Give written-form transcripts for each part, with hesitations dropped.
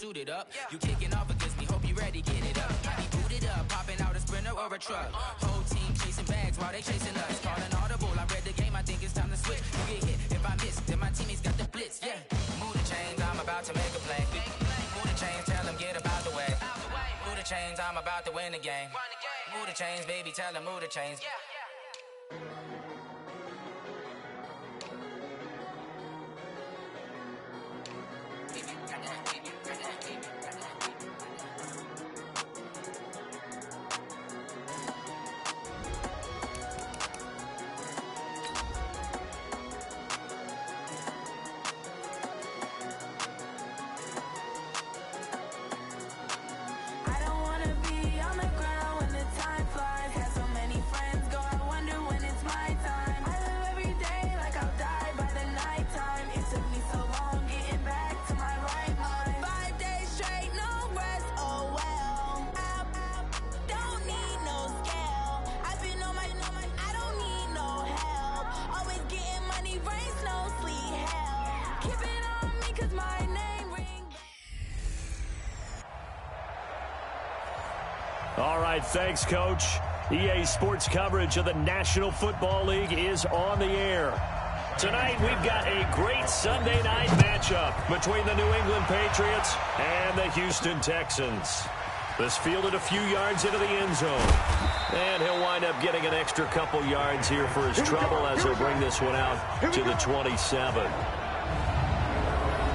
suited up. You kicking off against me, hope you ready, get it up. I be booted up, popping out a Sprinter or a truck. Whole team chasing bags while they chasing us. Calling audible, I read the game, I think it's time to switch. You get hit if I miss, then my teammates got the blitz, yeah. Move the chains, I'm about to make a play. Move the chains, tell them get about the way. Move the chains, I'm about to win the game. Move the chains, baby, tell them move the chains. All right, thanks, Coach. EA Sports coverage of the National Football League is on the air. Tonight, we've got a great Sunday night matchup between the New England Patriots and the Houston Texans. This fielded a few yards into the end zone. And he'll wind up getting an extra couple yards here for his trouble as he'll bring this one out to the 27.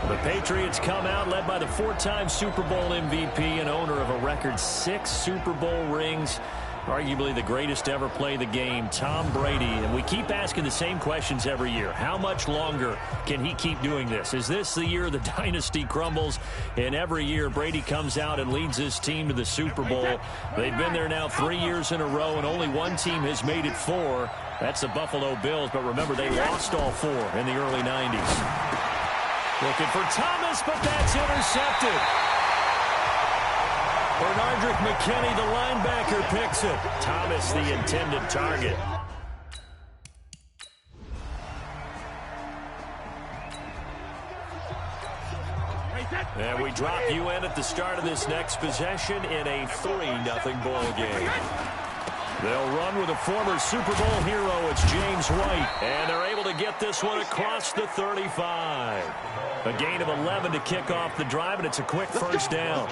The Patriots come out led by the four-time Super Bowl MVP and owner of a record 6 Super Bowl rings, arguably the greatest to ever play the game, Tom Brady. And we keep asking the same questions every year. How much longer can he keep doing this? Is this the year the dynasty crumbles? And every year Brady comes out and leads his team to the Super Bowl. They've been there now 3 years in a row, and only one team has made it 4. That's the Buffalo Bills. But remember, they lost all 4 in the early 90s. Looking for Thomas, but that's intercepted. Bernardrick McKinney, the linebacker, picks it. Thomas, the intended target. And we drop you in at the start of this next possession in a 3-0 ball game. They'll run with a former Super Bowl hero. It's James White. And they're able to get this one across the 35. A gain of 11 to kick off the drive, and it's a quick first down.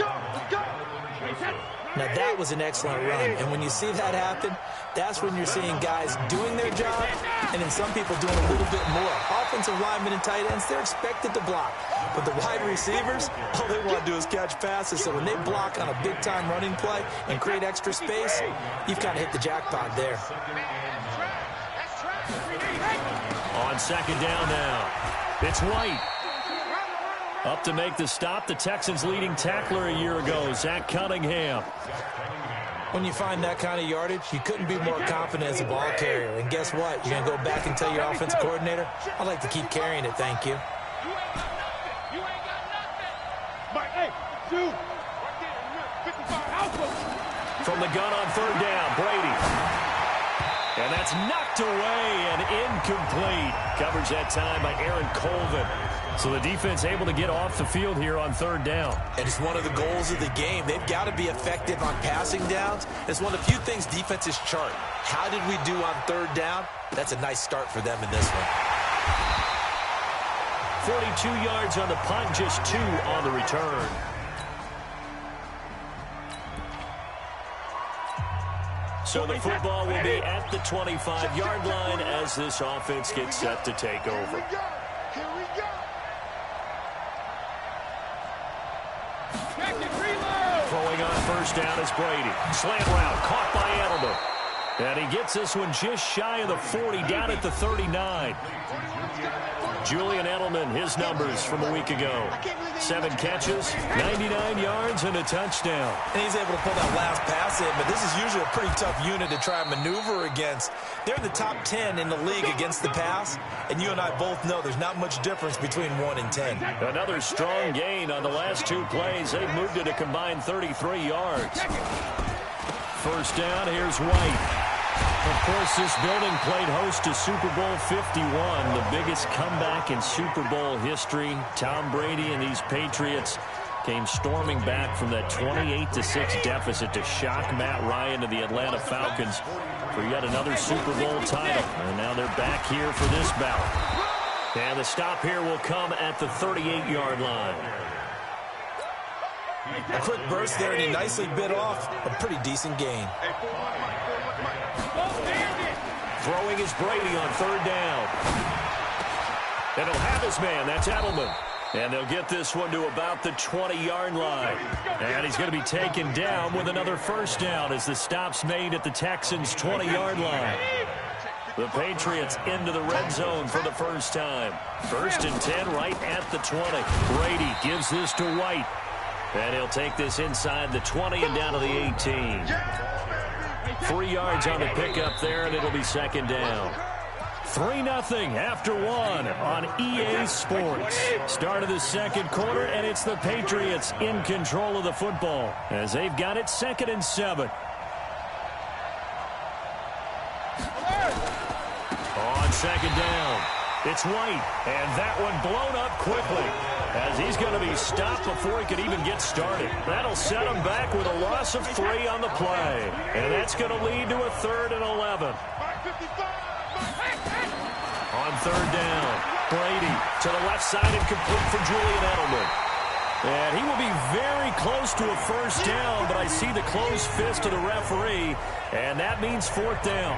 Now, that was an excellent run. And when you see that happen, that's when you're seeing guys doing their job and then some people doing a little bit more. Offensive linemen and tight ends, they're expected to block. But the wide receivers, all they want to do is catch passes. So when they block on a big-time running play and create extra space, you've kind of hit the jackpot there. On second down now, it's White. Up to make the stop, the Texans' leading tackler a year ago, Zach Cunningham. When you find that kind of yardage, you couldn't be more confident as a ball carrier. And guess what? You're going to go back and tell your offensive coordinator, I'd like to keep carrying it, thank you. From the gun on third down, Brady. And that's knocked away and incomplete. Coverage that time by Aaron Colvin. So the defense able to get off the field here on third down. And it's one of the goals of the game. They've got to be effective on passing downs. It's one of the few things defenses chart. How did we do on third down? That's a nice start for them in this one. 42 yards on the punt, just 2 on the return. So the football will be at the 25-yard line as this offense gets set to take over. Throwing on first down is Brady. Slant route caught by Edelman. And he gets this one just shy of the 40, down at the 39. Julian Edelman, his numbers from a week ago. 7 catches, 99 yards, and a touchdown. And he's able to pull that last pass in, but this is usually a pretty tough unit to try and maneuver against. They're in the top 10 in the league against the pass, and you and I both know there's not much difference between 1 and 10. Another strong gain on the last 2 plays. They've moved it a combined 33 yards. First down, here's White. Of course, this building played host to Super Bowl 51, the biggest comeback in Super Bowl history. Tom Brady and these Patriots came storming back from that 28-6 deficit to shock Matt Ryan to the Atlanta Falcons for yet another Super Bowl title. And now they're back here for this bout. And the stop here will come at the 38-yard line. A quick burst there, and he nicely bit off a pretty decent gain. Throwing is Brady on third down. And he'll have his man. That's Edelman. And they'll get this one to about the 20-yard line. And he's going to be taken down with another first down as the stop's made at the Texans' 20-yard line. The Patriots into the red zone for the first time. 1st and 10 right at the 20. Brady gives this to White. And he'll take this inside the 20 and down to the 18. 3 yards on the pickup there, and it'll be second down. 3-0 after 1 on EA Sports. Start of the second quarter, and it's the Patriots in control of the football as they've got it 2nd and 7. On second down, it's White, and that one blown up quickly as he's going to be stopped before he could even get started. That'll set him back with a loss of 3 on the play, and that's going to lead to a 3rd and 11. On third down, Brady to the left side and complete for Julian Edelman. And he will be very close to a first down, but I see the closed fist of the referee, and that means 4th down.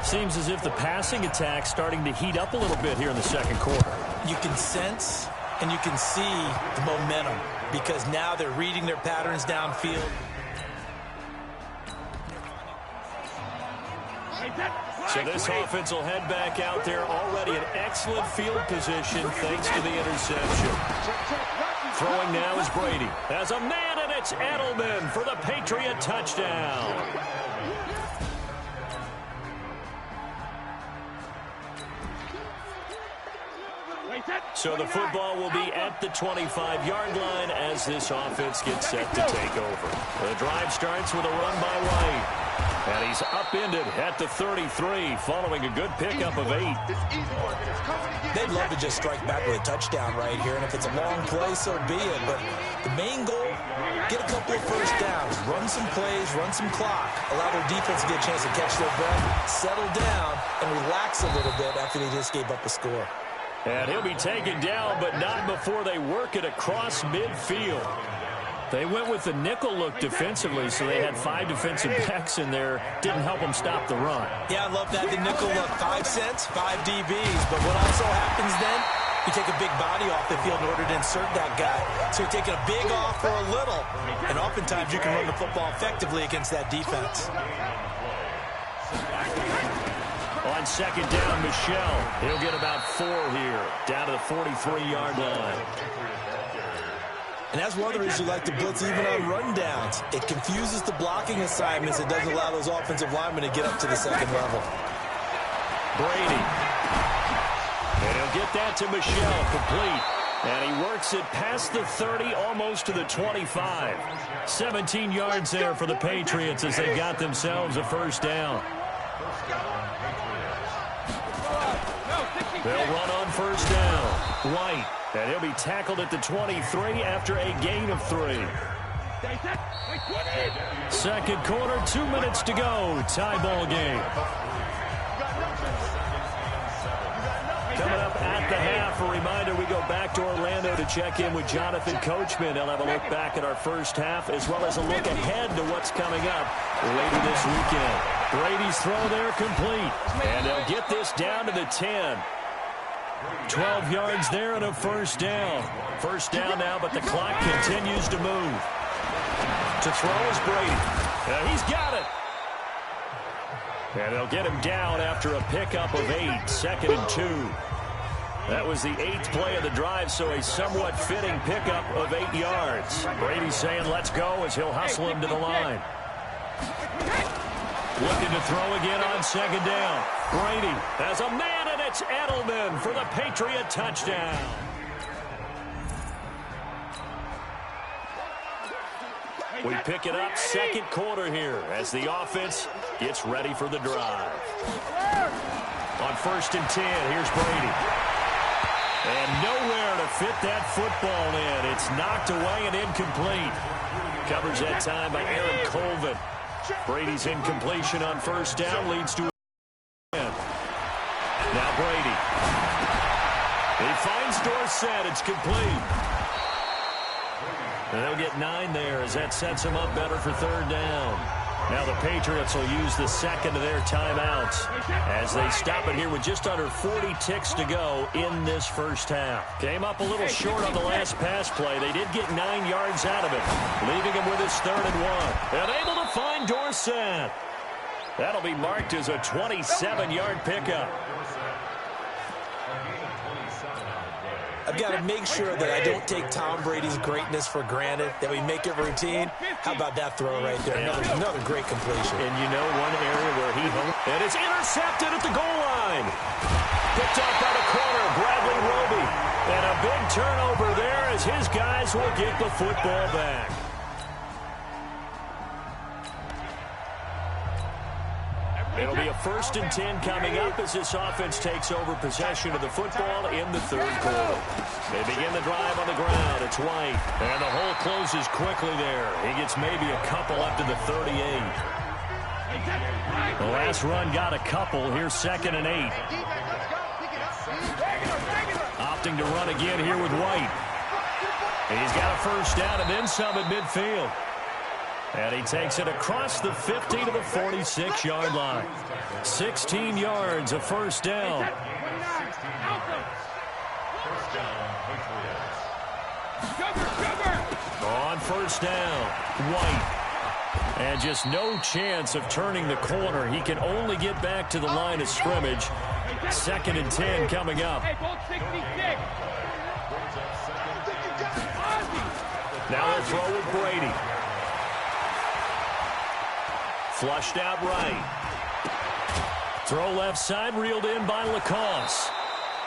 Seems as if the passing attack's starting to heat up a little bit here in the second quarter. You can sense and you can see the momentum because now they're reading their patterns downfield. So this offense will head back out there already in excellent field position thanks to the interception. Throwing now is Brady. As a man, and it's Edelman for the Patriot touchdown. So the football will be at the 25-yard line as this offense gets set to take over. The drive starts with a run by White. And he's upended at the 33 following a good pickup of 8. They'd love to just strike back with a touchdown right here, and if it's a long play, so be it. But the main goal, get a couple of first downs, run some plays, run some clock, allow their defense to get a chance to catch their breath, settle down, and relax a little bit after they just gave up a score. And he'll be taken down, but not before they work it across midfield. They went with the nickel look defensively, so they had 5 defensive backs in there. Didn't help them stop the run. Yeah, I love that, the nickel look. 5 cents, 5 DBs. But what also happens then, you take a big body off the field in order to insert that guy. So you're taking a big off for a little. And oftentimes you can run the football effectively against that defense. On second down, Michel. He'll get about 4 here, down to the 43-yard line. And that's one of the reasons you like to blitz even on rundowns. It confuses the blocking assignments. It doesn't allow those offensive linemen to get up to the second level. Brady. And he'll get that to Michel, complete. And he works it past the 30, almost to the 25. 17 yards there for the Patriots as they got themselves a first down. They'll run on first down. White. And he'll be tackled at the 23 after a gain of 3. Second quarter, 2 minutes to go. Tie ball game. Coming up at the half, a reminder, we go back to Orlando to check in with Jonathan Coachman. He'll have a look back at our first half as well as a look ahead to what's coming up later this weekend. Brady's throw there complete. And they'll get this down to the 10. 12 yards there and a first down. First down now, but the clock continues to move. To throw is Brady. He's got it. And they'll get him down after a pickup of 8. 2nd and 2. That was the 8th play of the drive, so a somewhat fitting pickup of 8 yards. Brady's saying, let's go, as he'll hustle him to the line. Looking to throw again on second down. Brady has a man, and it's Edelman for the Patriot touchdown. We pick it up second quarter here as the offense gets ready for the drive. On 1st and 10, here's Brady. And nowhere to fit that football in. It's knocked away and incomplete. Covers that time by Aaron Colvin. Brady's incompletion on first down leads to a win. Now Brady. He finds Dorsett. It's complete. And they'll get 9 there as that sets him up better for third down. Now the Patriots will use the second of their timeouts as they stop it here with just under 40 ticks to go in this first half. Came up a little short on the last pass play. They did get 9 yards out of it, leaving him with his 3rd and 1. And able to find Dorsett. That'll be marked as a 27-yard pickup. I've got to make sure that I don't take Tom Brady's greatness for granted, that we make it routine. How about that throw right there? Another great completion. And you know one area where he hung, and it's intercepted at the goal line. Picked up by the corner, Bradley Roby. And a big turnover there as his guys will get the football back. It'll be a 1st and 10 coming up as this offense takes over possession of the football in the 3rd quarter. They begin the drive on the ground. It's White. And the hole closes quickly there. He gets maybe a couple up to the 38. The last run got a couple. Here's 2nd and 8. Opting to run again here with White. He's got a first down and then some at midfield. And he takes it across the 50 to the 46-yard line. 16 yards, a first down. On first down, White. And just no chance of turning the corner. He can only get back to the line of scrimmage. 2nd and 10 coming up. Now they'll throw with Brady. Flushed out right. Throw left side, reeled in by Lacoste.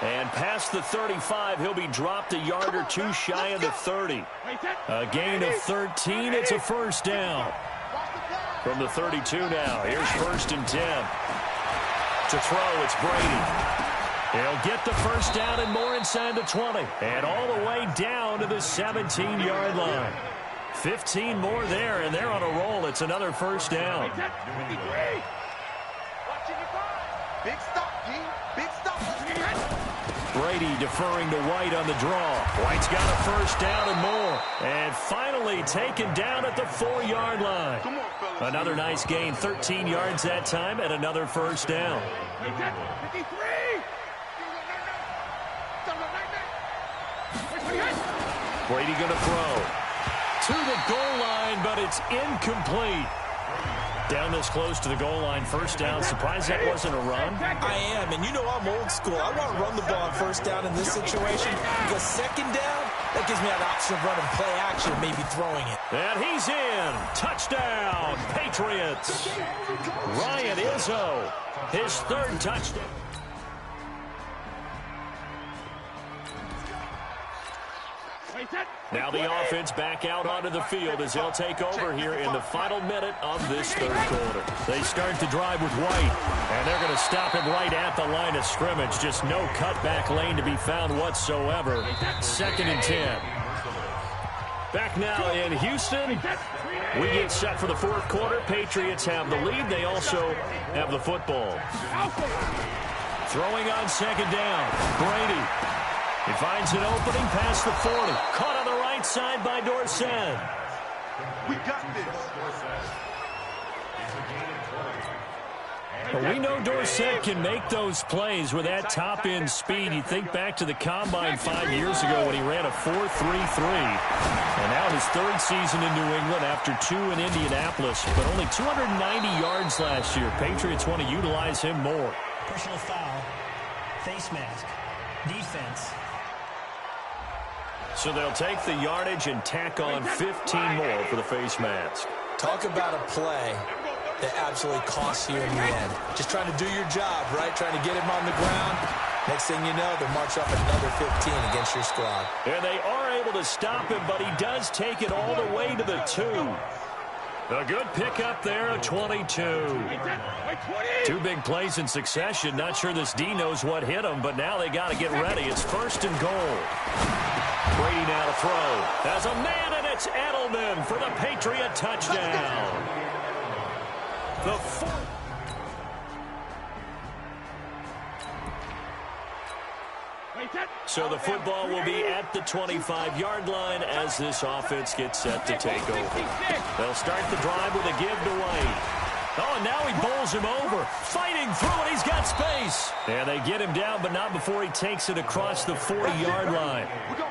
And past the 35, he'll be dropped a yard or two shy of the 30. A gain of 13, it's a first down. From the 32 now, here's 1st and 10. To throw, it's Brady. He'll get the first down and more inside the 20. And all the way down to the 17-yard line. 15 more there, and they're on a roll. It's another first down. Big stop, G. Big stop. Brady deferring to White on the draw. White's got a first down and more. And finally taken down at the 4-yard line. Come on, fellas. Another nice gain, 13 yards that time, and another first down. Brady going to throw. To the goal line, but it's incomplete. Down this close to the goal line, first down. Surprised that wasn't a run? I am, and you know I'm old school. I want to run the ball on first down in this situation because second down, that gives me that option of running play action, maybe throwing it. And he's in. Touchdown, Patriots. Ryan Izzo, his 3rd touchdown. Now the offense back out onto the field as they'll take over here in the final minute of this 3rd quarter. They start the drive with White, and they're going to stop him right at the line of scrimmage. Just no cutback lane to be found whatsoever. 2nd and 10. Back now in Houston. We get set for the 4th quarter. Patriots have the lead. They also have the football. Throwing on 2nd down. Brady. He finds an opening past the 40. Caught on the right side by Dorsett. We got this. Well, we know Dorsett can make those plays with that top-end speed. You think back to the Combine 5 years ago when he ran a 4.33. And now his 3rd season in New England after 2 in Indianapolis, but only 290 yards last year. Patriots want to utilize him more. Personal foul, face mask, defense. So they'll take the yardage and tack on 15 more for the face mask. Talk about a play that absolutely costs you in the end. Just trying to do your job, right? Trying to get him on the ground. Next thing you know, they'll march up another 15 against your squad. And they are able to stop him, but he does take it all the way to the 2. A good pickup there, a 22. Two big plays in succession. Not sure this D knows what hit him, but now they got to get ready. It's 1st and goal. Brady now to throw. Has a man, and it's Edelman for the Patriot touchdown. The fourth. So the football will be at the 25-yard line as this offense gets set to take over. They'll start the drive with a give to White. Oh, and now he bowls him over. Fighting through it. He's got space. And they get him down, but not before he takes it across the 40-yard line.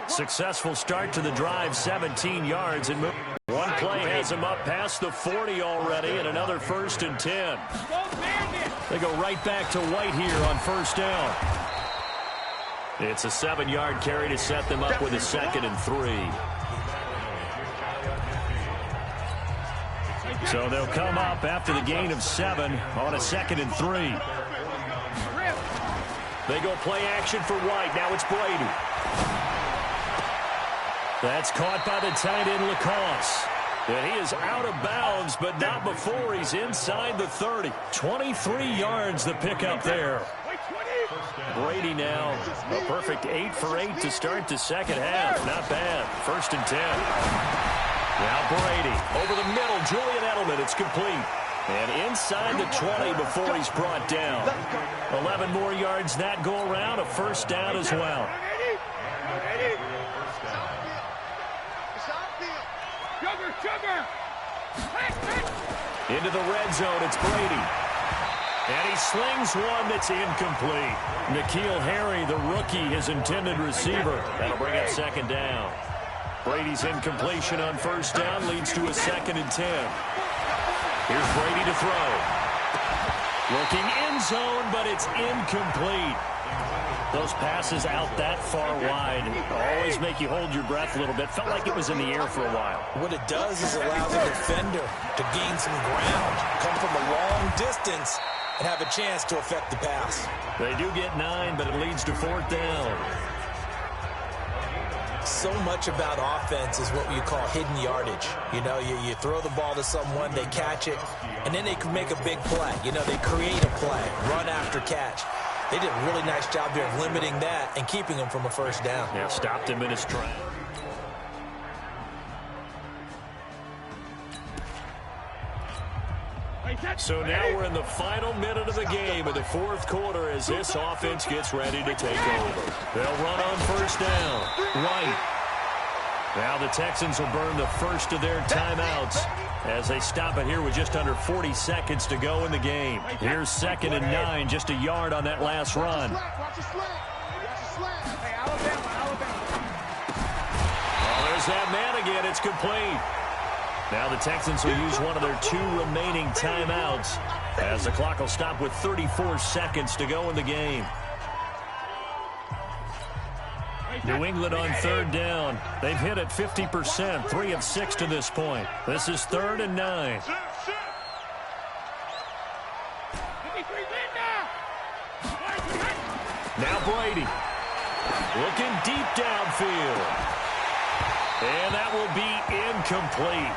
Successful start to the drive, 17 yards. And one play has him up past the 40 already, and another 1st and 10. They go right back to White here on 1st down. It's a 7-yard carry to set them up with a 2nd and 3. So they'll come up after the gain of 7 on a 2nd and 3. They go play action for White. Now it's Brady. That's caught by the tight end, Lacoste. And he is out of bounds, but not before he's inside the 30. 23 yards the pickup there. Brady now a perfect 8 for 8 to start the second half. Not bad. 1st and 10. Now Brady over the middle. Julian Edelman. It's complete. And inside the 20 before he's brought down. 11 more yards that go around. A 1st down as well. Into the red zone. It's Brady. And he slings one that's incomplete. N'Keal Harry, the rookie, his intended receiver. That'll bring up 2nd down. Brady's incompletion on 1st down leads to a 2nd and 10. Here's Brady to throw. Looking end zone, but it's incomplete. Those passes out that far wide always make you hold your breath a little bit. Felt like it was in the air for a while. What it does is allow the defender to gain some ground, come from a long distance, and have a chance to affect the pass. They do get 9, but it leads to 4th down. So much about offense is what you call hidden yardage. You know, you throw the ball to someone, they catch it, and then they can make a big play. You know, they create a play, run after catch. They did a really nice job there of limiting that and keeping him from a 1st down. Yeah, stopped him in his track. So now we're in the final minute of the game in the 4th quarter as this offense gets ready to take over. They'll run on 1st down. White. Now the Texans will burn the first of their timeouts as they stop it here with just under 40 seconds to go in the game. Here's 2nd and 9, just a yard on that last run. Oh, there's that man again. It's complete. Now the Texans will use one of their 2 remaining timeouts as the clock will stop with 34 seconds to go in the game. New England on 3rd down. They've hit it 50%, 3 of 6 to this point. This is 3rd and 9. Now Brady looking deep downfield. And that will be incomplete.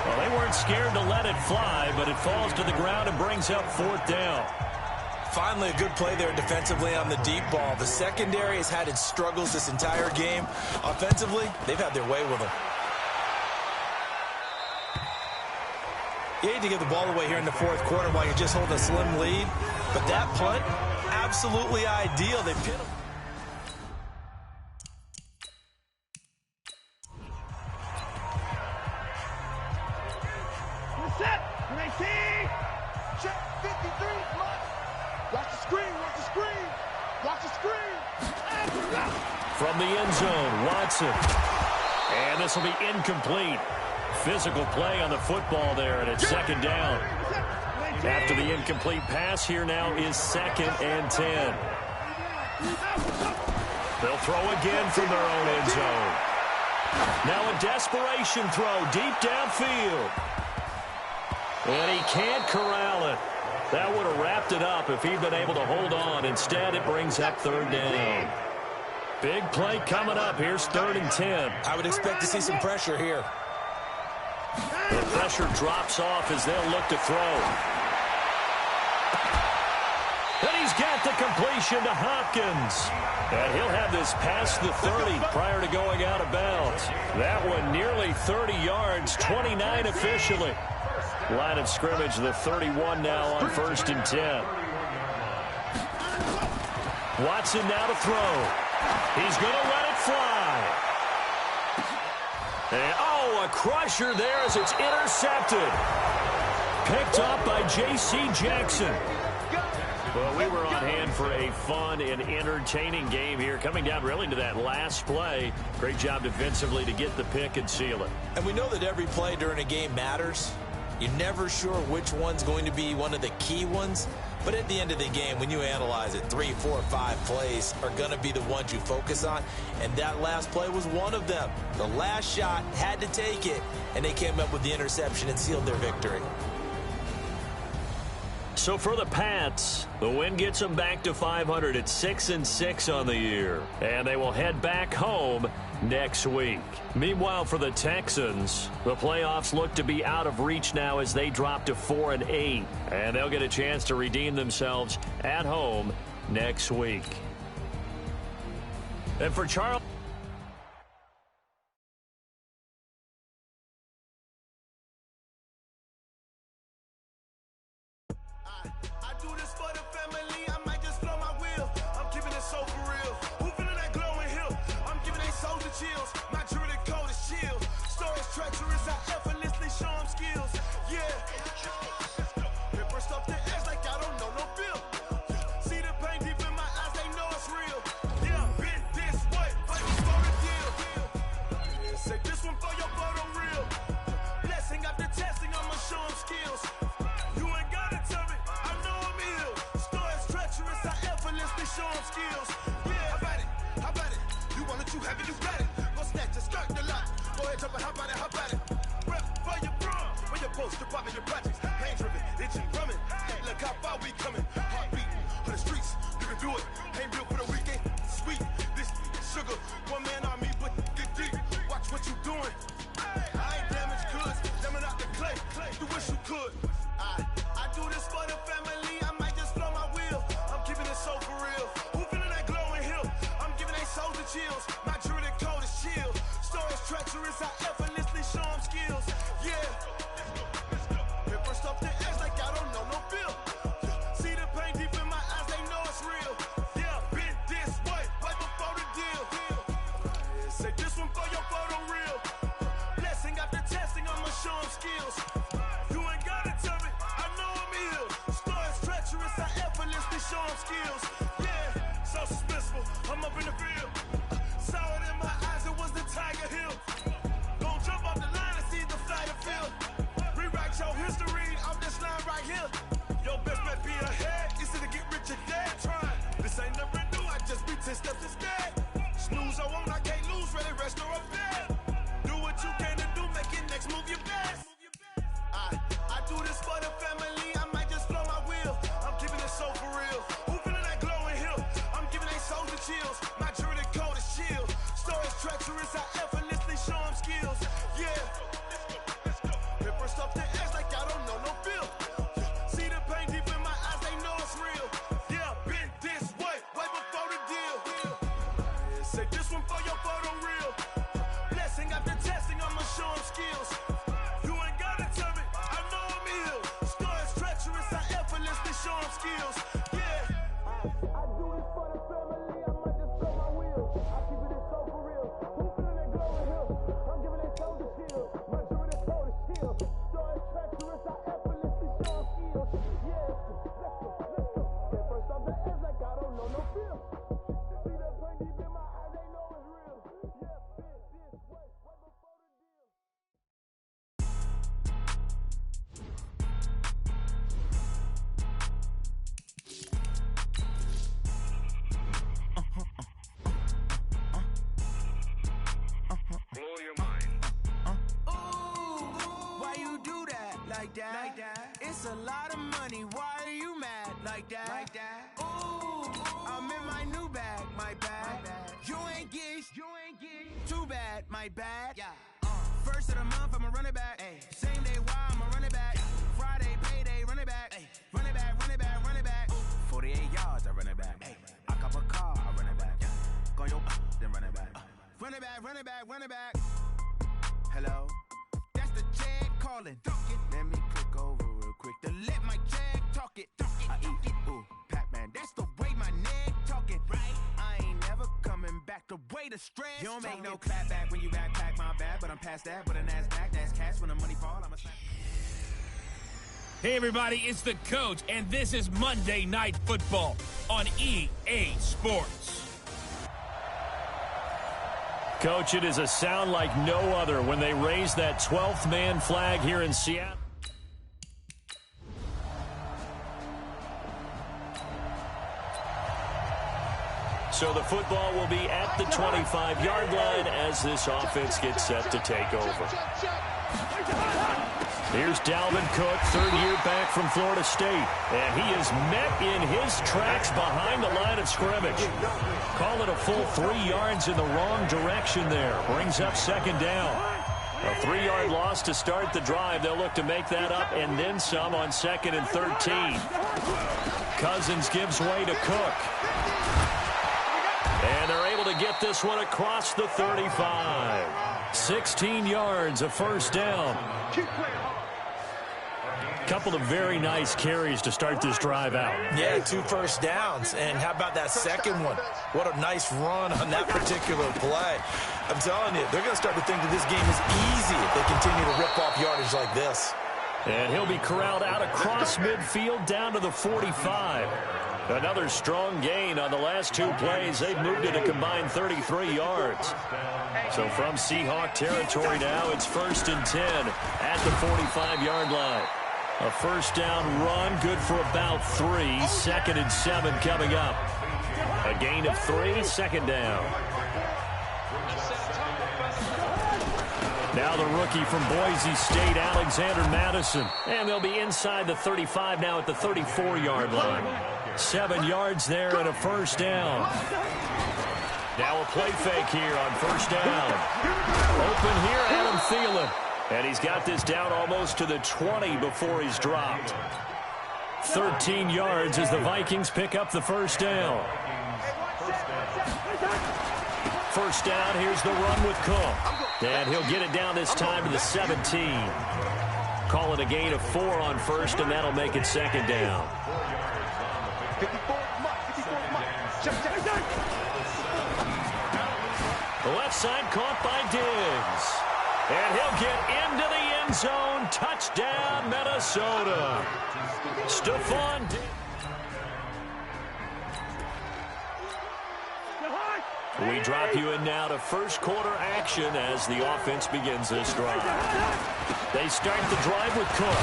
Well, they weren't scared to let it fly, but it falls to the ground and brings up 4th down. Finally, a good play there defensively on the deep ball. The secondary has had its struggles this entire game. Offensively, they've had their way with them. You hate to give the ball away here in the 4th quarter while you're just holding a slim lead, but that punt, absolutely ideal. They pin them. Set. 19. Check 53. Watch the screen. Watch the screen. Watch the screen. From the end zone, Watson. And this will be incomplete. Physical play on the football there, and it's 2nd down. After the incomplete pass, here now is 2nd and 10. They'll throw again from their own end zone. Now a desperation throw deep downfield. And he can't corral it. That would have wrapped it up if he'd been able to hold on. Instead, it brings up 3rd down. Big play coming up. Here's 3rd and 10. I would expect to see some pressure here. The pressure drops off as they'll look to throw. And he's got the completion to Hopkins. And he'll have this past the 30 prior to going out of bounds. That one nearly 30 yards, 29 officially. Line of scrimmage, the 31 now on 1st and 10. Watson now to throw. He's going to let it fly. And, oh, a crusher there as it's intercepted. Picked up by J.C. Jackson. Well, we were on hand for a fun and entertaining game here. Coming down really to that last play. Great job defensively to get the pick and seal it. And we know that every play during a game matters. You're never sure which one's going to be one of the key ones. But at the end of the game, when you analyze it, 3, 4, 5 plays are going to be the ones you focus on. And that last play was one of them. The last shot had to take it, and they came up with the interception and sealed their victory. So for the Pats, the win gets them back to 500 at 6-6 on the year. And they will head back home next week. Meanwhile, for the Texans, the playoffs look to be out of reach now as they drop to 4-8. And they'll get a chance to redeem themselves at home next week. And for Charles... Chills, my jewelry code is chill. Storage treacherous, I effortlessly show them skills. Yeah. Paper stuff the edge like I don't know no bill. See the pain deep in my eyes, they know it's real. Yeah, been this way, but before the deal. Say this one for your photo real. Blessing after testing, I'ma show them skills. You ain't gotta tell me, I know I'm ill. Storage treacherous, I effortlessly show them skills. Yeah, how about it? How about it? You want it, you have it, you got it. Go snatch it, skirt the lot. Go ahead, jump it, how about it, how about it? Rep for your bro, for your post, your poppin', your projects. Pain driven, itching, drumming. Look how far we coming. Heartbeat on the streets, you can do it. Ain't built for the weekend, sweet. This sugar, one man army, but get deep. Watch what you doing. I ain't damaged goods, jamming out the clay. You wish you could. I do this for the family, I might just blow my wheel. I'm keeping it so for real. Who feeling that glowing hill? I'm giving they soldier chills. My jewelry code is chill. Storage treacherous, I effortlessly show them skills. Yeah. Paper stuff the edge like I don't know no bill. See the pain deep in my eyes, they know it's real. Yeah, been this way, right before the deal. Say this one for your photo real. Blessing after testing, I'ma show them skills. You ain't gotta tell me, I know I'm ill. Storage treacherous, I effortlessly show them skills. Yeah, so suspenseful, I'm up in the field. Saw it in my eyes, it was the Tiger Hill. Gon' jump off the line and see the flyer field. Rewrite your history off this line right here. Your best bet be ahead, it's to get rich or dead trying. This ain't never new, I just be 10 steps instead. Snooze, I won't, I can't lose, ready, rest or up there. Do what you can to do, make it next move your best. I do this for the family, I might just blow my wheel. I'm keeping it so for real. Who feeling that glowing hill? I'm giving they soldier chills. My jewelry code is chill. Storage treacherous, I effortlessly show them skills. Yeah. Paper stuff the edge like I don't know no bill. See the pain deep in my eyes, they know it's real. Yeah, been this way, way before the deal. Say this one for your photo real. Blessing after testing, I'ma show them skills. You ain't gotta tell me, I know I'm ill. Storage treacherous, I effortlessly show them skills. Yeah. I do this for the family, I might just blow my wheel. I keep it so for real. Who feeling that glowing hill? I'm giving it soldier shield. My jewelry code is chill. Storage treacherous, I effortlessly show them skills. Yeah. Let's go. Get first off the edge like I don't know no feel. See that pain deep in my eyes, they know it's real. Yeah, been this way, right before the deal. Blow your mind. Why you do that like that? It's a lot of money. Why are you mad like that? Ooh, I'm in my new bag, my bad. You ain't geese, too bad, my bad. First of the month, I'ma run it back. Ay. Same day, why I'ma run it back. Friday, payday, run it back. Ay. Run it back, run it back, run it back. 48 yards, I run it back. Ay. I cop a car, I run it back. Go your then run it back. Run it back, run it back, run it back. Hello? That's the Jag calling. Let me click over real quick to let my Jag talk it. I eat, ooh, Pac-Man, that's the way my neck talking. Right? I ain't never coming back the way the stress. You don't make no clap back when you backpack my bad, but I'm past that. But an ass back, that's cash when the money fall. I'm a slap. Hey everybody, it's the Coach, and this is Monday Night Football on EA Sports. Coach, it is a sound like no other when they raise that 12th man flag here in Seattle. So the football will be at the 25-yard line as this offense gets set to take over. Here's Dalvin Cook, third year back from Florida State. And he is met in his tracks behind the line of scrimmage. Call it a full 3 yards in the wrong direction there. Brings up second down. A 3-yard loss to start the drive. They'll look to make that up and then some on 2nd and 13. Cousins gives way to Cook. And they're able to get this one across the 35. 16 yards, a first down. Couple of very nice carries to start this drive out. Yeah, 2 first downs. And how about that second one? What a nice run on that particular play. I'm telling you, they're going to start to think that this game is easy if they continue to rip off yardage like this. And he'll be corralled out across midfield down to the 45. Another strong gain on the last 2 plays. They've moved it a combined 33 yards. So from Seahawk territory now, it's 1st and 10 at the 45-yard line. A first down run, good for about 3. 2nd and 7 coming up. A gain of 3, 2nd down. Now the rookie from Boise State, Alexander Madison. And they'll be inside the 35 now at the 34-yard line. 7 yards there and a first down. Now a play fake here on first down. Open here, Adam Thielen. And he's got this down almost to the 20 before he's dropped. 13 yards as the Vikings pick up the first down. First down, here's the run with Cook. And he'll get it down this time to the 17. Call it a gain of 4 on first, and that'll make it 2nd down. The left side caught by Diggs. And he'll get into the end zone. Touchdown, Minnesota. Stephon Diggs. We drop you in now to first quarter action as the offense begins this drive. They start the drive with Cook.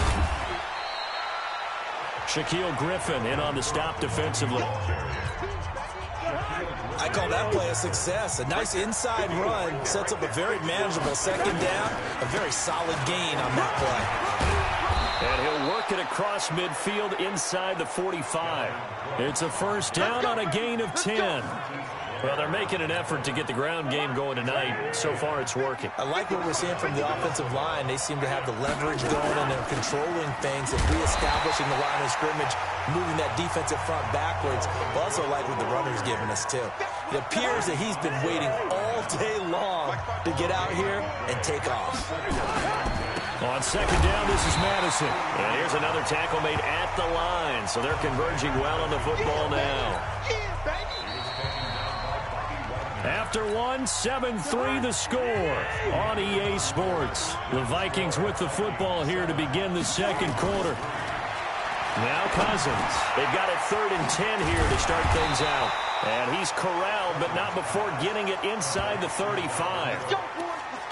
Shaquille Griffin in on the stop defensively. I call that play a success. A nice inside run sets up a very manageable 2nd down. A very solid gain on that play. And he'll work it across midfield inside the 45. It's a first down on a gain of 10. Well, they're making an effort to get the ground game going tonight. So far, it's working. I like what we're seeing from the offensive line. They seem to have the leverage going, and they're controlling things and reestablishing the line of scrimmage, moving that defensive front backwards. I also like what the runner's giving us, too. It appears that he's been waiting all day long to get out here and take off. On 2nd down, this is Madison. And here's another tackle made at the line. So they're converging well on the football now. After 7-3 the score on EA Sports. The Vikings with the football here to begin the 2nd quarter. Now Cousins. They've got it 3rd and 10 here to start things out. And he's corralled, but not before getting it inside the 35.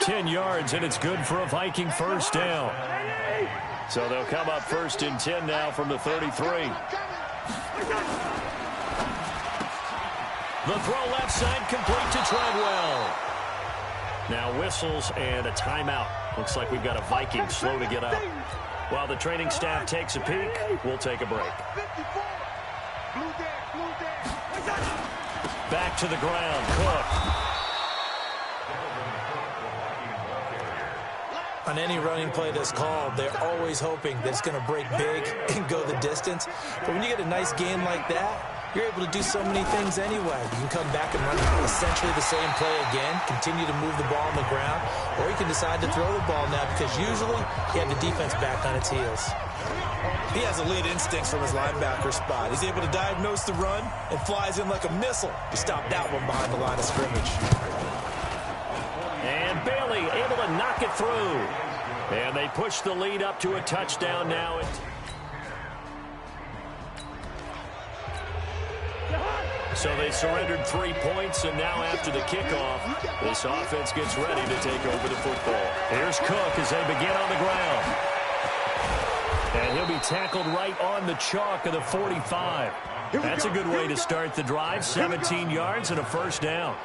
10 yards, and it's good for a Viking first down. So they'll come up 1st and 10 now from the 33. The throw left side complete to Treadwell. Now whistles and a timeout. Looks like we've got a Viking slow to get up. While the training staff takes a peek, we'll take a break. Back to the ground, Cook. On any running play that's called, they're always hoping that it's going to break big and go the distance. But when you get a nice game like that, you're able to do so many things anyway. You can come back and run essentially the same play again, continue to move the ball on the ground, or you can decide to throw the ball now because usually you have the defense back on its heels. He has elite instincts from his linebacker spot. He's able to diagnose the run and flies in like a missile to stop that one behind the line of scrimmage. And Bailey able to knock it through. And they push the lead up to a touchdown now. So they surrendered 3 points, and now after the kickoff, this offense gets ready to take over the football. Here's Cook as they begin on the ground. And he'll be tackled right on the chalk of the 45. That's a good way to start the drive. 17 yards and a first down.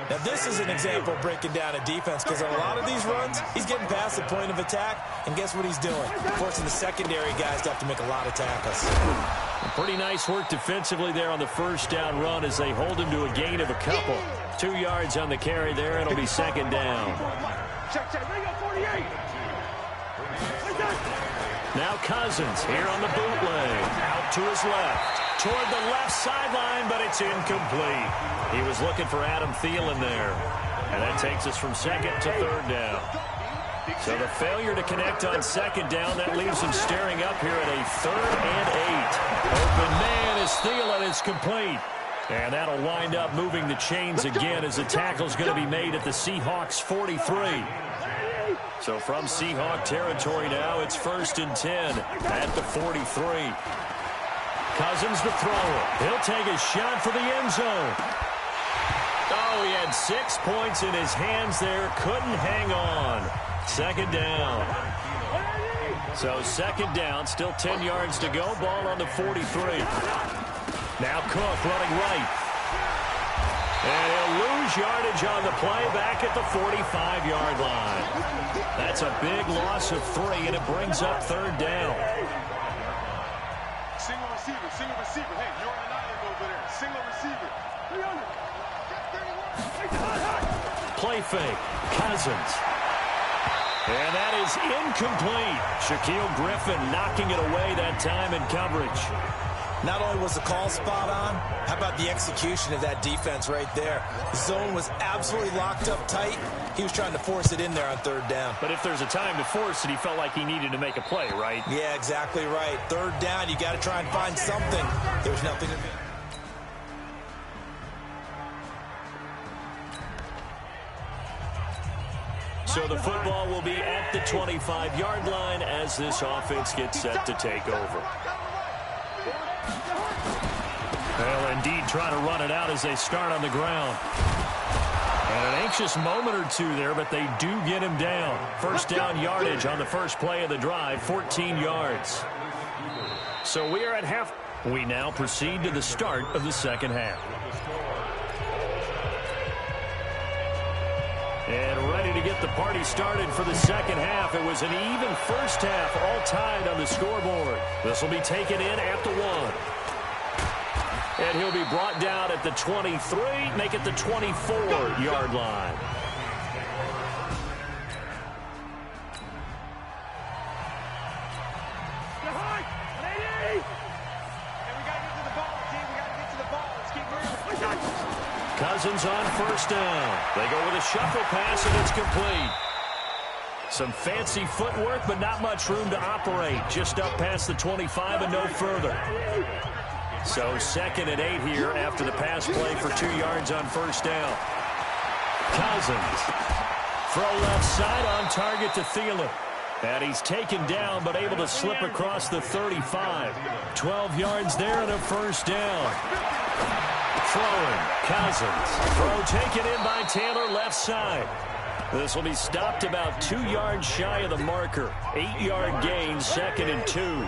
Now, this is an example of breaking down a defense because on a lot of these runs, he's getting past the point of attack, and guess what he's doing? Forcing the secondary guys to have to make a lot of tackles. Pretty nice work defensively there on the first down run as they hold him to a gain of a couple. 2 yards on the carry there, and it'll be second down. Now Cousins here on the bootleg. Out to his left. Toward the left sideline, but it's incomplete. He was looking for Adam Thielen there. And that takes us from second to third down. So the failure to connect on second down, that leaves him staring up here at a 3rd and 8. Open man is Thielen. It's complete. And that'll wind up moving the chains again as the tackle's going to be made at the Seahawks 43. So from Seahawk territory now, it's 1st and 10 at the 43. Cousins to throw. He'll take a shot for the end zone. Oh, he had 6 points in his hands there. Couldn't hang on. Second down. So second down, still 10 yards to go. Ball on the 43. Now Cook running right. And he'll lose yardage on the play back at the 45-yard line. That's a big loss of 3, and it brings up third down. Single receiver. Hey, you're on an island over there. Single receiver. Play fake. Cousins. And that is incomplete. Shaquille Griffin knocking it away that time in coverage. Not only was the call spot on, how about the execution of that defense right there? The zone was absolutely locked up tight. He was trying to force it in there on third down. But if there's a time to force it, he felt like he needed to make a play, right? Yeah, exactly right. Third down, you got to try and find something. There's nothing to do. So the football will be at the 25-yard line as this offense gets set to take over. Well, indeed, trying to run it out as they start on the ground. And an anxious moment or two there, but they do get him down. First down yardage on the first play of the drive, 14 yards. So we are at half. We now proceed to the start of the second half. And ready to get the party started for the second half. It was an even first half, all tied on the scoreboard. This will be taken in at the 1. And he'll be brought down at the 23, make it the 24-yard line. Cousins on first down. They go with a shuffle pass, and it's complete. Some fancy footwork, but not much room to operate. Just up past the 25 and no further. So 2nd and 8 here after the pass play for 2 yards on first down. Cousins. Throw left side on target to Thielen. And he's taken down, but able to slip across the 35. 12 yards there and a first down. Throwing. Cousins. Throw taken in by Taylor left side. This will be stopped about 2 yards shy of the marker. 8-yard gain, 2nd and 2.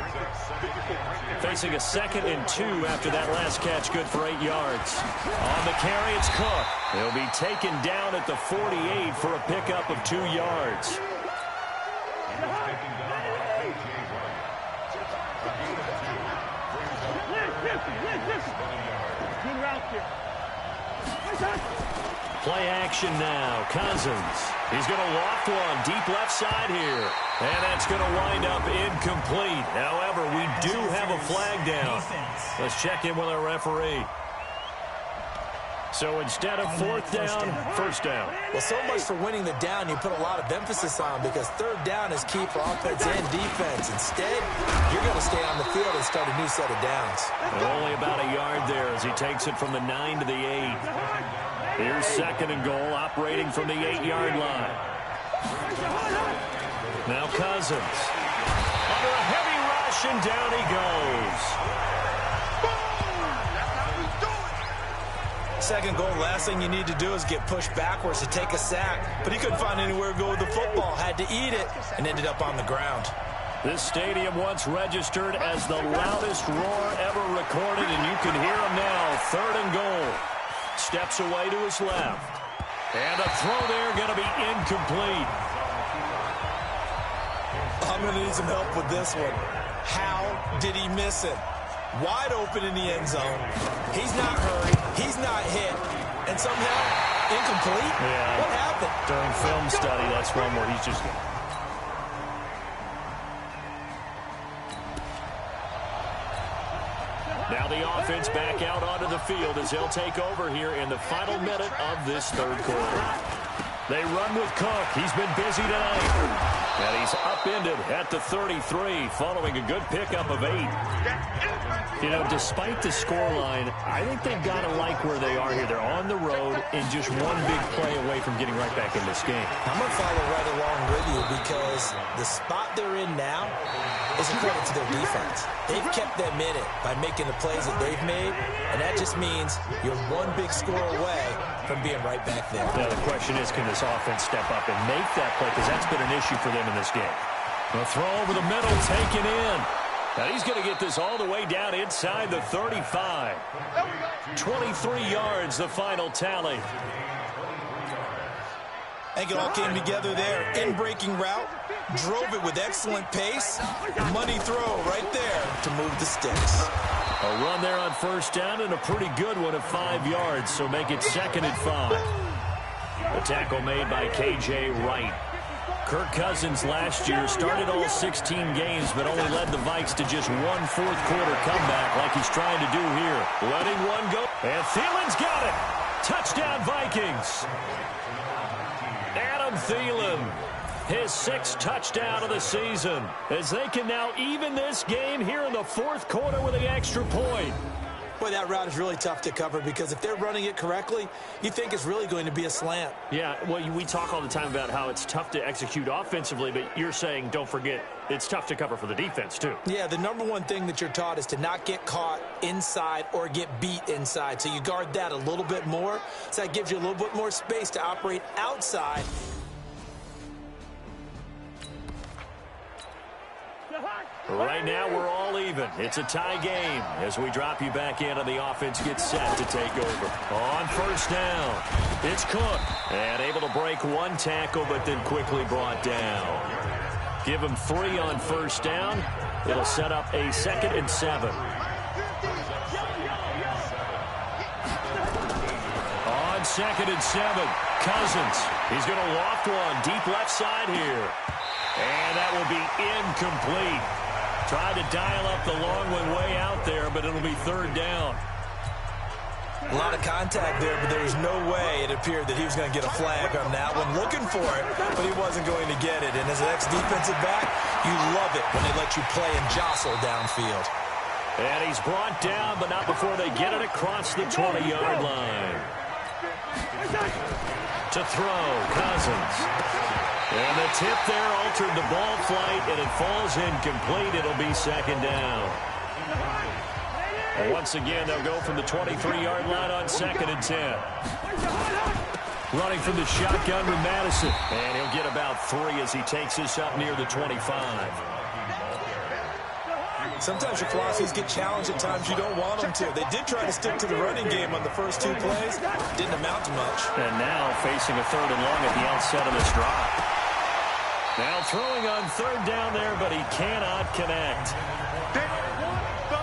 Facing a 2nd and 2 after that last catch, good for 8 yards. On the carry, it's Cook. He'll be taken down at the 48 for a pickup of 2 yards. Play action now. Cousins. He's going to loft one deep left side here. And that's going to wind up incomplete. However, we do have a flag down. Let's check in with our referee. So instead of fourth down, first down. Well, so much for winning the down you put a lot of emphasis on, because third down is key for offense and defense. Instead, you're going to stay on the field and start a new set of downs. And only about a yard there as he takes it from the 9 to the 8. Here's second and goal, operating from the 8-yard line. Now Cousins. Under a heavy rush, and down he goes. Second goal, last thing you need to do is get pushed backwards to take a sack. But he couldn't find anywhere to go with the football, had to eat it, and ended up on the ground. This stadium once registered as the loudest roar ever recorded, and you can hear him now. Third and goal. Steps away to his left. And a throw there going to be incomplete. I'm going to need some help with this one. How did he miss it? Wide open in the end zone. He's not hurried. He's not hit. And somehow, incomplete? Yeah. What happened? During film study, that's one where he's just... Now the offense back out onto the field as they'll take over here in the final minute of this third quarter. They run with Cook. He's been busy tonight. And he's upended at the 33 following a good pickup of 8. You know, despite the scoreline, I think they've got to like where they are here. They're on the road and just one big play away from getting right back in this game. I'm going to follow right along with you, because the spot they're in now is a credit to their defense. They've kept them in it by making the plays that they've made, and that just means you're one big score away from being right back there. Now the question is, can this offense step up and make that play? Because that's been an issue for them in this game. A throw over the middle, taken in. Now he's going to get this all the way down inside the 35. 23 yards, the final tally. I think it all came together there. In-breaking route, drove it with excellent pace. Money throw right there to move the sticks. A run there on first down, and a pretty good one of 5 yards, so make it 2nd and 5. The tackle made by K.J. Wright. Kirk Cousins last year started all 16 games, but only led the Vikes to just one fourth-quarter comeback like he's trying to do here. Letting one go, and Thielen's got it. Touchdown, Vikings. Adam Thielen, his 6th touchdown of the season, as they can now even this game here in the fourth quarter with the extra point. Boy, that route is really tough to cover, because if they're running it correctly, you think it's really going to be a slant. Yeah, well, we talk all the time about how it's tough to execute offensively, but you're saying, don't forget, it's tough to cover for the defense, too. Yeah, the number one thing that you're taught is to not get caught inside or get beat inside. So you guard that a little bit more. So that gives you a little bit more space to operate outside. Right now, we're all even. It's a tie game as we drop you back in and the offense gets set to take over. On first down, it's Cook. And able to break one tackle, but then quickly brought down. Give him 3 on first down. It'll set up a 2nd and 7. On 2nd and 7, Cousins. He's going to loft one deep left side here. And that will be incomplete. Tried to dial up the long one way out there, but it'll be 3rd down. A lot of contact there, but there was no way it appeared that he was going to get a flag on that one. Looking for it, but he wasn't going to get it. And as an ex-defensive back, you love it when they let you play and jostle downfield. And he's brought down, but not before they get it across the 20-yard line. To throw, Cousins. And the tip there altered the ball flight, and it falls incomplete. It'll be 2nd down. And once again, they'll go from the 23-yard line on 2nd and 10. Running from the shotgun with Madison. And he'll get about 3 as he takes this up near the 25. Sometimes your philosophies get challenged at times you don't want them to. They did try to stick to the running game on the first 2 plays. Didn't amount to much. And now facing a 3rd and long at the outset of this drive. Now throwing on 3rd down there, but he cannot connect.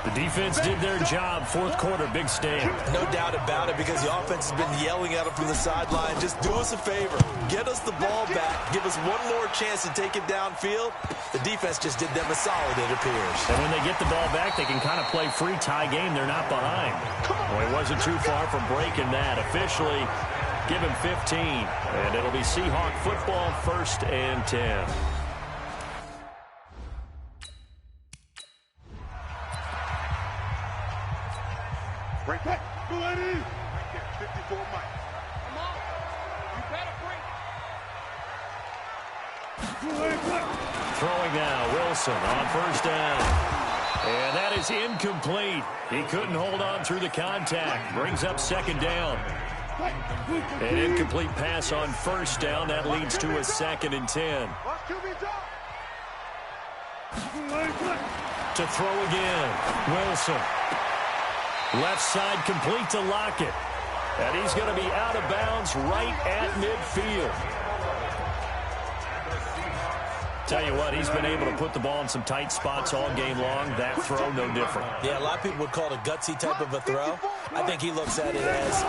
The Defense did their job. Fourth quarter, big stand. No doubt about it, because the offense has been yelling at them from the sideline. Just do us a favor. Get us the ball back. Give us one more chance to take it downfield. The defense just did them a solid, it appears. And when they get the ball back, they can kind of play free tie game. They're not behind. Well, he wasn't too far from breaking that. Officially, give him 15. And it'll be Seahawk football, 1st and 10. Break back. Go ahead in. Right there, 54 Mike. Come on. You better break. Throwing now, Wilson on 1st down. And that is incomplete. He couldn't hold on through the contact. Brings up 2nd down. An incomplete pass on 1st down. That leads to a 2nd and 10. To throw again, Wilson. Left side complete to Lockett. And he's going to be out of bounds right at midfield. Tell you what, he's been able to put the ball in some tight spots all game long. That throw, no different. Yeah, a lot of people would call it a gutsy type of a throw. I think he looks at it as,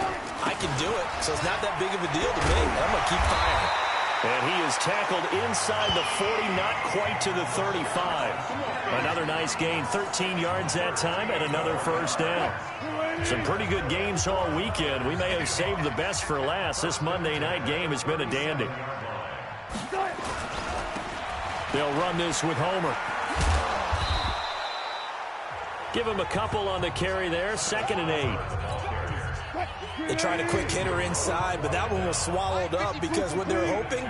I can do it, so it's not that big of a deal to me. I'm going to keep firing. And he is tackled inside the 40, not quite to the 35. Another nice gain, 13 yards that time, and another 1st down. Some pretty good games all weekend. We may have saved the best for last. This Monday night game has been a dandy. They'll run this with Homer. Give him a couple on the carry there. 2nd and 8. They tried a quick hitter inside, but that one was swallowed up because what they're hoping,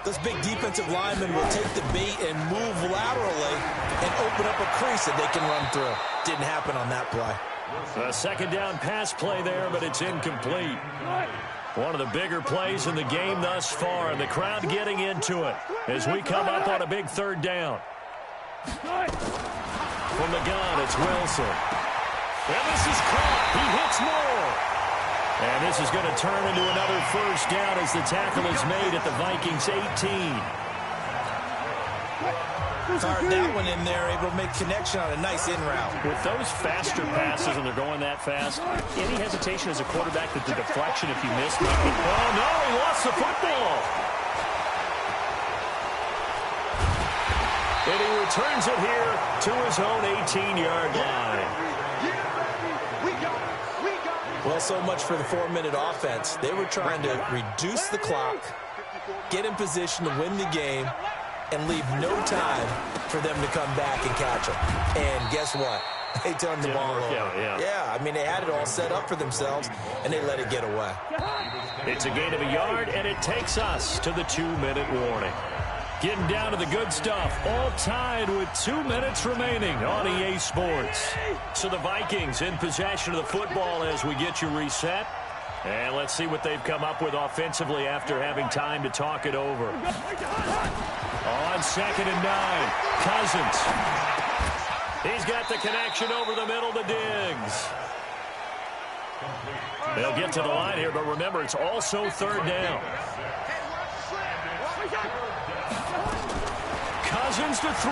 those big defensive linemen will take the bait and move laterally and open up a crease that they can run through. Didn't happen on that play. A 2nd down pass play there, but it's incomplete. One of the bigger plays in the game thus far, and the crowd getting into it as we come up on a big 3rd down. From the gun, it's Wilson. And this is caught. He hits Moore. And this is going to turn into another 1st down as the tackle is made at the Vikings 18. Fired that one in there, able to make connection on a nice in route. With those faster passes and they're going that fast, any hesitation as a quarterback that the deflection, if you miss, might be... Oh, no, he lost the football. And he returns it here to his own 18-yard line. Well, so much for the 4-minute offense. They were trying to reduce the clock, get in position to win the game, and leave no time for them to come back and catch them. And guess what? They turned the ball over. Yeah, I mean, they had it all set up for themselves, and they let it get away. It's a gain of a yard, and it takes us to the 2-minute warning. Getting down to the good stuff, all tied with 2 minutes remaining on EA Sports. So the Vikings in possession of the football as we get you reset. And let's see what they've come up with offensively after having time to talk it over. On 2nd and 9, Cousins. He's got the connection over the middle to Diggs. They'll get to the line here, but remember, it's also 3rd down. Cousins to throw.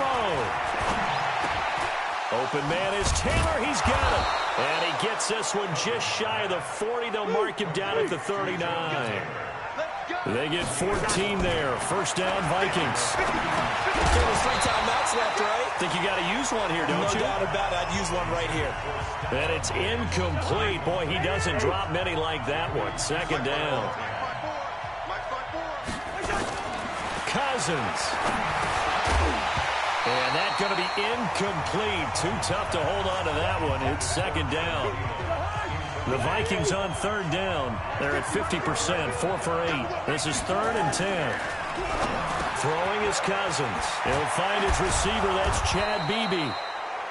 Open man is Taylor. He's got it. And he gets this one just shy of the 40. They'll mark him down at the 39. They get 14 there. 1st down, Vikings. Okay, there's 3 timeouts left, right? Think you got to use one here, don't you? No doubt about it. I'd use one right here. And it's incomplete. Boy, he doesn't drop many like that one. 2nd down. Cousins. And that's going to be incomplete. Too tough to hold on to that one. It's 2nd down. The Vikings on 3rd down. They're at 50%, 4 for 8. This is 3rd and 10. Throwing is Cousins. He'll find his receiver. That's Chad Beebe.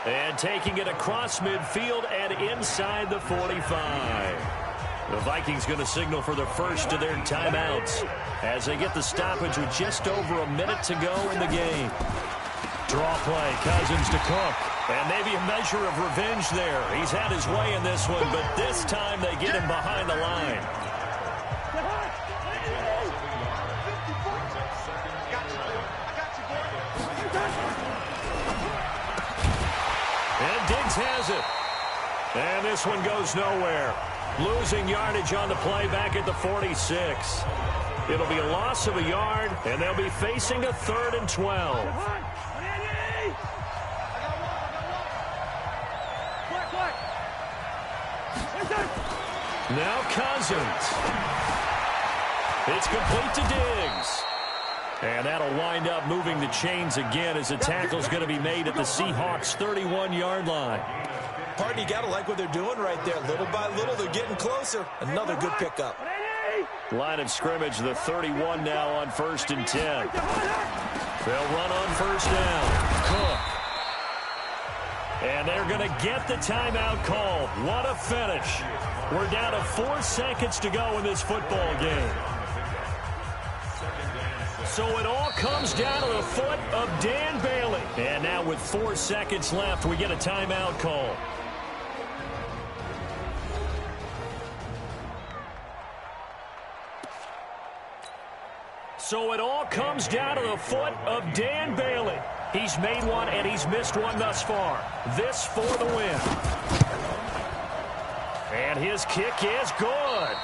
And taking it across midfield and inside the 45. The Vikings going to signal for the first of their timeouts as they get the stoppage with just over a minute to go in the game. Draw play, Cousins to Cook. And maybe a measure of revenge there. He's had his way in this one, but this time they get him behind the line. And Diggs has it. And this one goes nowhere. Losing yardage on the play back at the 46. It'll be a loss of a yard, and they'll be facing a 3rd and 12. Now Cousins. It's complete to Diggs. And that'll wind up moving the chains again as the tackle's going to be made at the Seahawks' 31-yard line. Pardon, you got to like what they're doing right there. Little by little, they're getting closer. Another good pickup. Line of scrimmage, the 31 now on 1st and 10. They'll run on 1st down. Cook. And they're going to get the timeout call. What a finish. We're down to 4 seconds to go in this football game. So it all comes down to the foot of Dan Bailey. And now with 4 seconds left, we get a timeout call. So it all comes down to the foot of Dan Bailey. He's made one and he's missed one thus far. This for the win. And his kick is good.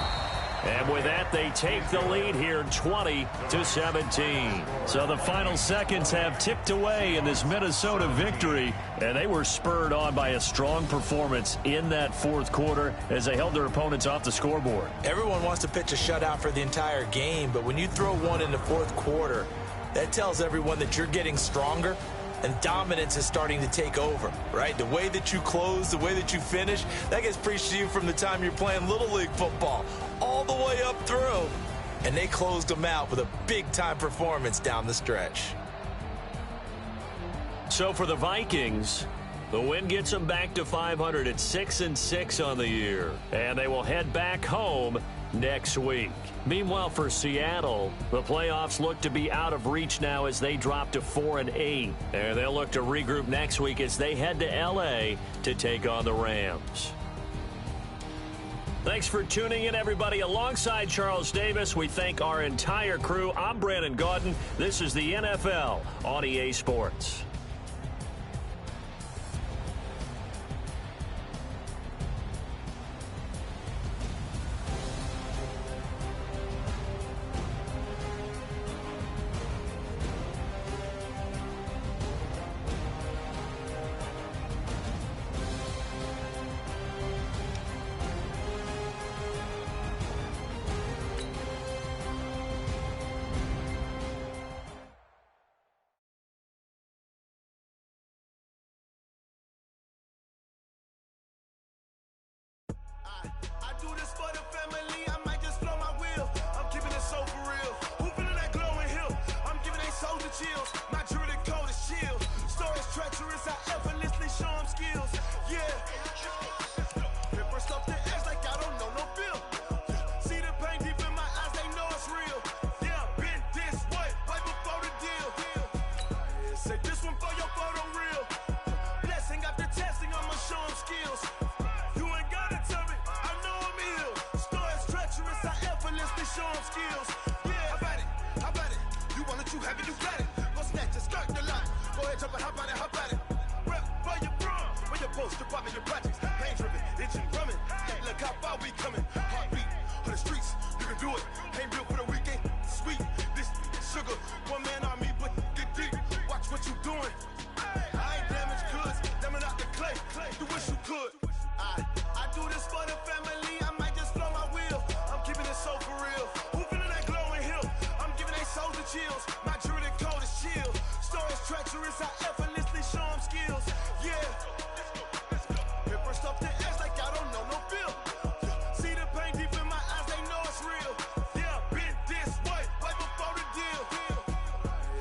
And with that, they take the lead here 20-17. So the final seconds have ticked away in this Minnesota victory. And they were spurred on by a strong performance in that 4th quarter as they held their opponents off the scoreboard. Everyone wants to pitch a shutout for the entire game, but when you throw one in the 4th quarter, that tells everyone that you're getting stronger and dominance is starting to take over, right? The way that you close, the way that you finish, that gets preached to you from the time you're playing Little League football all the way up through. And they closed them out with a big-time performance down the stretch. So for the Vikings, the win gets them back to 500 at 6-6 on the year. And they will head back home next week. Meanwhile, for Seattle, the playoffs look to be out of reach now as they drop to 4-8. And they'll look to regroup next week as they head to L.A. to take on the Rams. Thanks for tuning in, everybody. Alongside Charles Davis, we thank our entire crew. I'm Brandon Gaudin. This is the NFL on EA Sports. I do this for the family, I might just blow my wheel. I'm keeping it so for real. Who feeling that glowing hill? I'm giving they soldier chills. My jewelry code is chill. Stories treacherous, I effortlessly show them skills. Yeah. Pepper stuff the edge like I don't know no feel. See the pain deep in my eyes, they know it's real. Yeah, been this way, right before the deal. Say this one for your photo real. Blessing after testing, I'ma show them skills. You ain't gotta tell me, I know I'm ill. Stories treacherous, I effortlessly show them skills. Yeah, how about it? You want it, you have it, you got it. Go snatch it, start the line. Go ahead, jump it, hop on it, hop on it. Rep for your bro, for your post, your pop, and your projects. Pain driven, itching, drumming. Look how far we coming. Heartbeat for the streets, you can do it. Ain't built for the weekend, sweet. This sugar, one man army, but get deep. Watch what you doing. I ain't damaged goods, damn out the clay. You wish you could. I do this for the family, I might just blow my wheel. I'm keeping it so for real. Who feeling that glowing hill? I'm giving they soldier chills. My jewelry code is chill. Stories treacherous, I effortlessly show them skills. Yeah. Pepper stuff the edge like I don't know no feel. See the pain deep in my eyes, they know it's real. Yeah, been this way, right before the deal.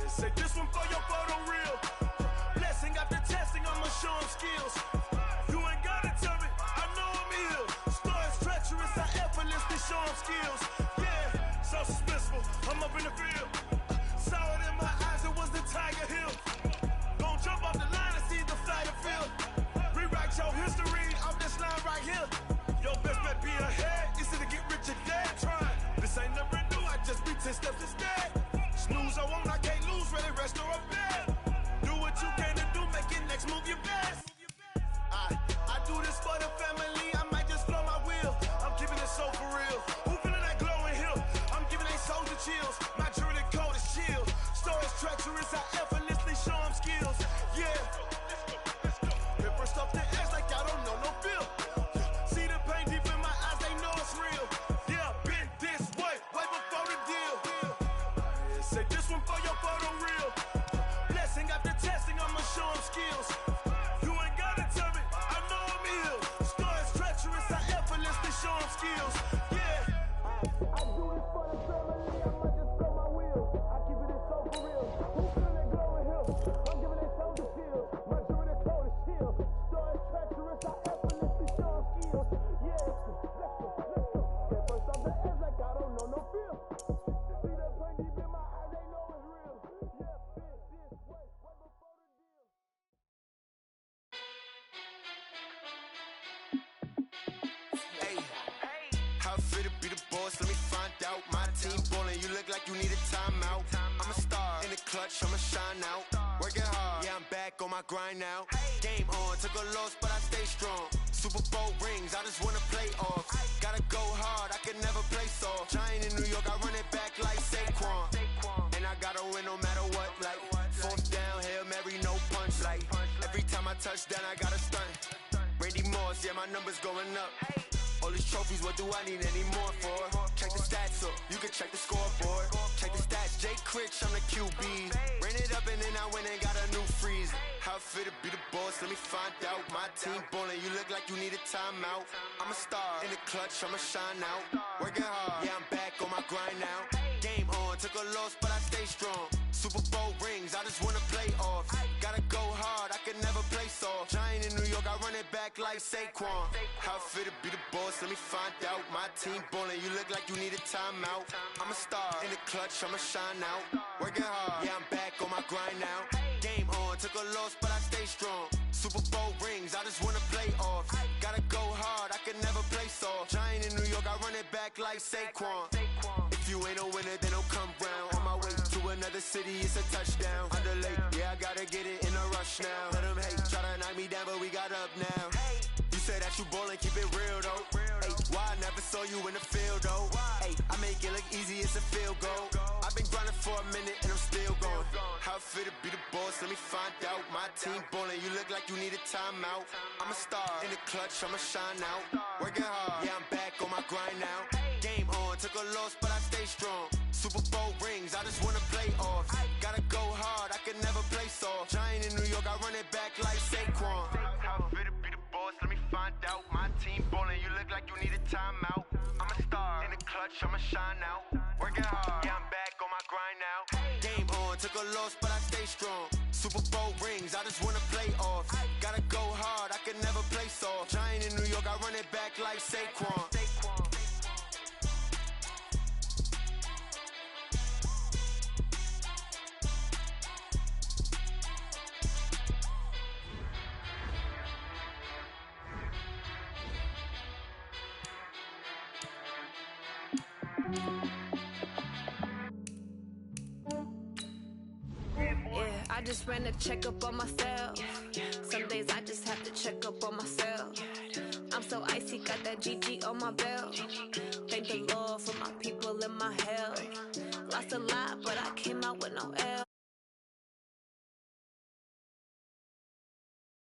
Say this one for your photo real. Blessing after testing, I'ma show them skills. You ain't gotta tell me, I know I'm ill. Stories treacherous, I effortlessly show them skills. Yeah, so suspenseful, I'm up in the field. Saw it in my eyes, it was the Tiger Hill. Gon' jump off the line and see the flight of field. Rewrite your history off this line right here. Your best bet be ahead, easy to get rich or dead. Trying, this ain't never new, I just be 10 steps instead. Snooze I won't, I can't lose, ready, rest or a bed. Do what you can to do, make your next move your best. I do this for the family, I might just blow my wheel. I'm keeping it so for real. Who feeling that glowing hill? I'm giving they soldier chills. My jewelry coat is chill. Stories treacherous, I effortlessly show them skills. Yeah. Hit first off the edge like I don't know no feel. See the pain deep in my eyes, they know it's real. Yeah, been this way before the deal. Say this one for your photo reel. Blessing after testing, I'ma show them skills. You ain't gotta tell me, I know I'm ill. Stories treacherous, I effortlessly show them skills. Yeah. I do this for the family, I might just blow my wheel. I keep it so for real. Who feeling that glowing hill? I'm giving they soldier chills. My jewelry coat is chill. Stories treacherous, I effortlessly show them skills. Yeah, let's go. Get first off the edge like I don't know no feel. See the pain deep in my eyes, they know it's real. Yeah, been this way before the deal. Hey, how fit to be the boss? Let me find out. My team ballin', you look like you need a timeout. I'm a star in the clutch, I'ma shine out. Working hard, yeah, I'm back on my grind now. Game on, took a loss, but I stay strong. Super Bowl rings, I just wanna play off. Gotta go hard, I can never play soft. Giant in New York, I run it back like Saquon. And I gotta win no matter what, like fourth down, Hail Mary, no punch. Like every time I touch down, I gotta stunt. Randy Moss, yeah, my numbers going up. All these trophies, what do I need any more for? Check the stats up, you can check the scoreboard. Check the stats, Jay Critch, I'm the QB. Ran it up and then I went and got a new freeze. How fit to be the boss, let me find out. My team ballin', you look like you need a timeout. I'm a star in the clutch, I'ma shine out. Working hard, yeah, I'm back on my grind now. Game on, took a loss, but I stay strong. Super Bowl rings, I just wanna play off. Gotta go hard, I can never play soft. Giant in New York, I run it back like Saquon. How fit to be the boss, let me find out. My team ballin', you look like you need a timeout. I'm a star in the clutch, I'ma shine out. Working hard, yeah, I'm back on my grind now. Game on, took a loss, but I stay strong. Super Bowl rings, I just wanna play off. Gotta go hard, I can never play soft. Giant in New York, I run it back like Saquon. If you ain't a winner, then don't come round. On my way to another city, it's a touchdown. Underlay, yeah, I gotta get it in a rush now. Let them hate, try to knock me down, but we got up now. You say that you ballin', keep it real though. Hey, why I never saw you in the field though? Hey, I make it look easy, it's a field goal. I've been grinding for a minute and I'm still going. How fit to be the boss, let me find out. My team ballin', you look like you need a timeout. I'm a star in the clutch, I'ma shine out. Working hard, yeah, I'm back on my grind now. Game on, took a loss, but I stay strong. Super Bowl rings, I just wanna play off. Gotta go hard, I can never play soft. Giant in New York, I run it back like Saquon. How fit to be the boss, let me find out. My team ballin', you look like you need a timeout. I'm a star in the clutch, I'ma shine out. Working hard, yeah, I'm back on my grind now. Game on, took a loss, but I stay strong. Super Bowl rings, I just wanna play off. Gotta go hard, I can never play soft. Giant in New York, I run it back like Saquon. Yeah, I just ran a checkup on myself. Some days I just have to check up on myself. I'm so icy, got that GG on my belt. Thank the Lord for my people in my health. Lost a lot, but I came out with no L.